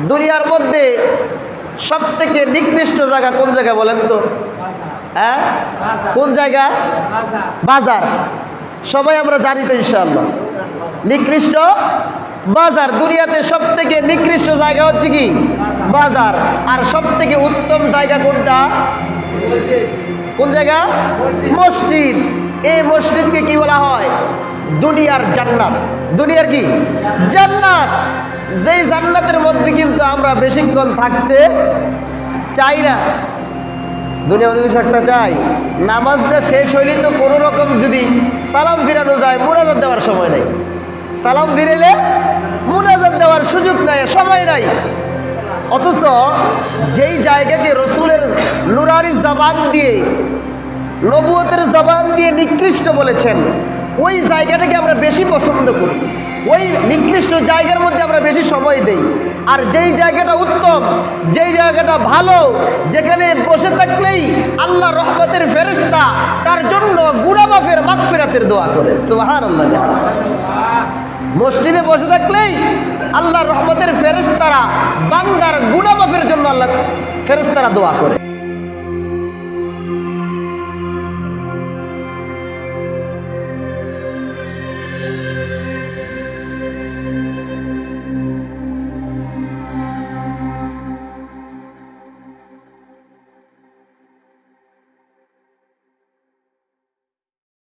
দুনিয়ার মধ্যে সব থেকে নিকৃষ্ট জায়গা কোন জায়গা বলেন তো? হ্যাঁ, কোন জায়গা? বাজার। সবাই আমরা জানি তো ইনশাআল্লাহ, নিকৃষ্ট বাজার। দুনিয়াতে সব থেকে নিকৃষ্ট জায়গা হচ্ছে কি? বাজার। আর সব থেকে উত্তম জায়গা কোনটা? কোন জায়গা? মসজিদ। এই মসজিদকে কি বলা হয়? দুনিয়ার জান্নাত। দুনিয়ার কি? জান্নাত। যেই জান্নাতের মধ্যে কিন্তু আমরা বেশিক্ষণ থাকতে চাই না। দুনিয়া মধ্যে থাকতে চাই, নামাজটা শেষ হইলে তো কোনো রকম যদি সালাম ফিরানো যায়, মুনাজাত দেওয়ার সময় নাই। সালাম ফিরেলে মুনাজাত দেওয়ার সুযোগ নাই, সময় নাই। অথচ যেই জায়গাকে রসুলের নুরানি জবান দিয়ে, নবুয়তের জবান দিয়ে নিকৃষ্ট বলেছেন, ওই জায়গাটাকে আমরা বেশি পছন্দ করি, ওই নিকৃষ্ট জায়গার মধ্যে আমরা বেশি সময় দেই। আর যেই জায়গাটা উত্তম, যেই জায়গাটা ভালো, যেখানে বসে থাকলেই আল্লাহ রহমতের ফেরেশতা তার জন্য গুনাহ মাফের মাগফিরাতের দোয়া করে। সুবহানাল্লাহ। মসজিদে বসে থাকলেই আল্লাহ রহমতের ফেরেশতারা বান্দার গুনাহ মাফের জন্য আল্লাহ ফেরেশতারা দোয়া করে।